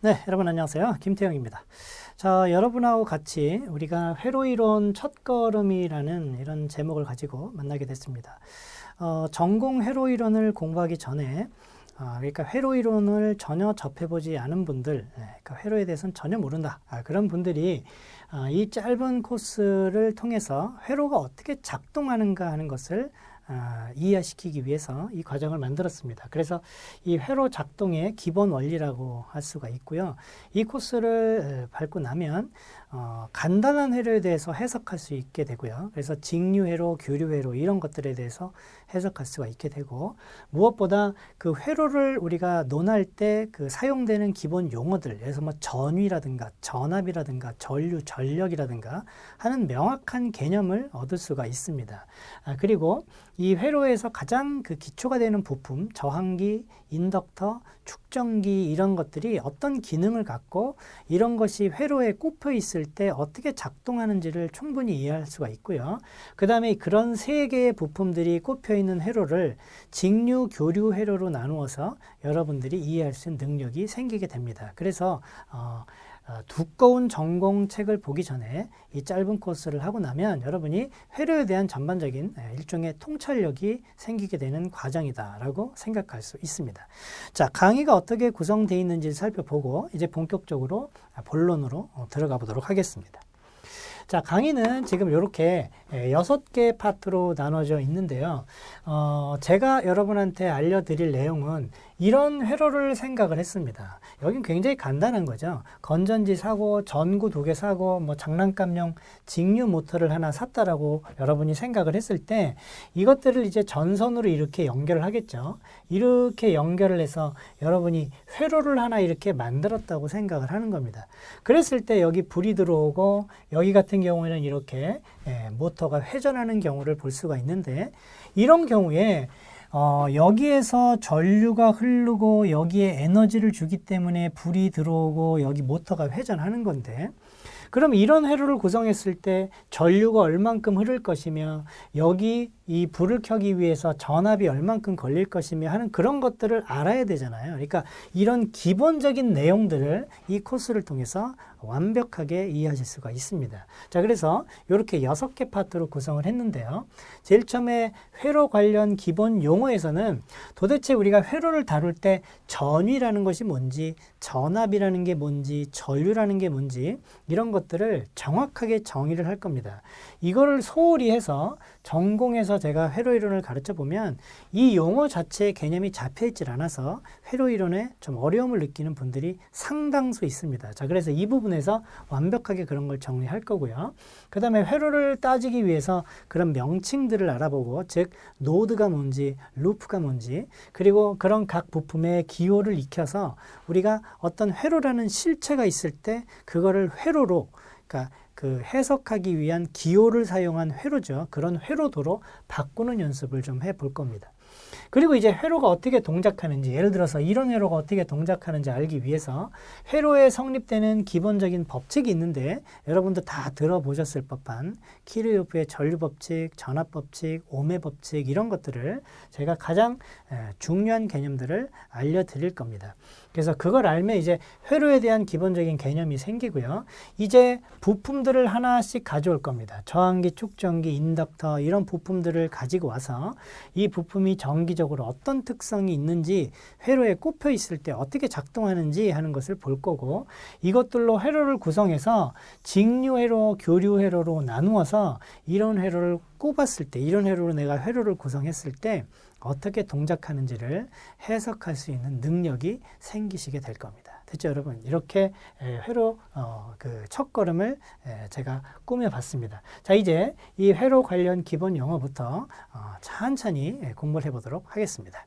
네, 여러분 안녕하세요. 김태형입니다. 자, 여러분하고 같이 우리가 회로이론 첫걸음이라는 이런 제목을 가지고 만나게 됐습니다. 전공 회로이론을 공부하기 전에 그러니까 회로이론을 전혀 접해보지 않은 분들, 그러니까 회로에 대해서는 전혀 모른다. 그런 분들이 이 짧은 코스를 통해서 회로가 어떻게 작동하는가 하는 것을 이해시키기 위해서 이 과정을 만들었습니다. 그래서 이 회로 작동의 기본 원리라고 할 수가 있고요. 이 코스를 밟고 나면 간단한 회로에 대해서 해석할 수 있게 되고요. 그래서 직류회로, 교류회로 이런 것들에 대해서 해석할 수가 있게 되고, 무엇보다 그 회로를 우리가 논할 때 그 사용되는 기본 용어들, 예를 들어서 뭐 전위라든가 전압이라든가 전류, 전력이라든가 하는 명확한 개념을 얻을 수가 있습니다. 그리고 이 회로에서 가장 그 기초가 되는 부품, 저항기, 인덕터, 축전기 이런 것들이 어떤 기능을 갖고 이런 것이 회로에 꼽혀 있을 때 어떻게 작동하는지를 충분히 이해할 수가 있고요. 그 다음에 그런 세 개의 부품들이 꼽혀 있는 회로를 직류, 교류 회로로 나누어서 여러분들이 이해할 수 있는 능력이 생기게 됩니다. 그래서 두꺼운 전공책을 보기 전에 이 짧은 코스를 하고 나면 여러분이 회로에 대한 전반적인 일종의 통찰력이 생기게 되는 과정이다라고 생각할 수 있습니다. 자, 강의가 어떻게 구성되어 있는지 살펴보고 이제 본격적으로 본론으로 들어가 보도록 하겠습니다. 자, 강의는 지금 이렇게 6개 파트로 나눠져 있는데요. 제가 여러분한테 알려드릴 내용은 이런 회로를 생각을 했습니다. 여긴 굉장히 간단한 거죠. 건전지 사고, 전구 2개 사고, 뭐 장난감용 직류 모터를 하나 샀다라고 여러분이 생각을 했을 때 이것들을 이제 전선으로 이렇게 연결을 하겠죠. 이렇게 연결을 해서 여러분이 회로를 하나 이렇게 만들었다고 생각을 하는 겁니다. 그랬을 때 여기 불이 들어오고 여기 같은 경우에는 이렇게 모터가 회전하는 경우를 볼 수가 있는데, 이런 경우에 여기에서 전류가 흐르고 여기에 에너지를 주기 때문에 불이 들어오고 여기 모터가 회전하는 건데, 그럼 이런 회로를 구성했을 때 전류가 얼만큼 흐를 것이며 여기 이 불을 켜기 위해서 전압이 얼만큼 걸릴 것이며 하는 그런 것들을 알아야 되잖아요. 그러니까 이런 기본적인 내용들을 이 코스를 통해서 완벽하게 이해하실 수가 있습니다. 자, 그래서 이렇게 6개 파트로 구성을 했는데요. 제일 처음에 회로 관련 기본 용어에서는 도대체 우리가 회로를 다룰 때 전위라는 것이 뭔지, 전압이라는 게 뭔지, 전류라는 게 뭔지 이런 것들을 정확하게 정의를 할 겁니다. 이거를 소홀히 해서 전공에서 제가 회로이론을 가르쳐 보면 이 용어 자체의 개념이 잡혀 있질 않아서 회로이론에 좀 어려움을 느끼는 분들이 상당수 있습니다. 자, 그래서 이 부분에서 완벽하게 그런 걸 정리할 거고요. 그 다음에 회로를 따지기 위해서 그런 명칭들을 알아보고, 즉 노드가 뭔지, 루프가 뭔지, 그리고 그런 각 부품의 기호를 익혀서 우리가 어떤 회로라는 실체가 있을 때 그거를 회로로, 그러니까 그 해석하기 위한 기호를 사용한 회로죠. 그런 회로도로 바꾸는 연습을 좀 해볼 겁니다. 그리고 이제 회로가 어떻게 동작하는지, 예를 들어서 이런 회로가 어떻게 동작하는지 알기 위해서 회로에 성립되는 기본적인 법칙이 있는데, 여러분도 다 들어보셨을 법한 키르요프의 전류 법칙, 전압 법칙, 오메 법칙 이런 것들을 제가 가장 중요한 개념들을 알려드릴 겁니다. 그래서 그걸 알면 이제 회로에 대한 기본적인 개념이 생기고요. 이제 부품들을 하나씩 가져올 겁니다. 저항기, 축전기, 인덕터 이런 부품들을 가지고 와서 이 부품이 정기적으로 어떤 특성이 있는지, 회로에 꼽혀 있을 때 어떻게 작동하는지 하는 것을 볼 거고, 이것들로 회로를 구성해서 직류회로, 교류회로로 나누어서 이런 회로를 꼽았을 때, 이런 회로로 내가 회로를 구성했을 때 어떻게 동작하는지를 해석할 수 있는 능력이 생기시게 될 겁니다. 됐죠, 여러분? 이렇게 회로 그 첫걸음을 제가 꾸며봤습니다. 자, 이제 이 회로 관련 기본 용어부터 천천히 공부를 해보도록 하겠습니다.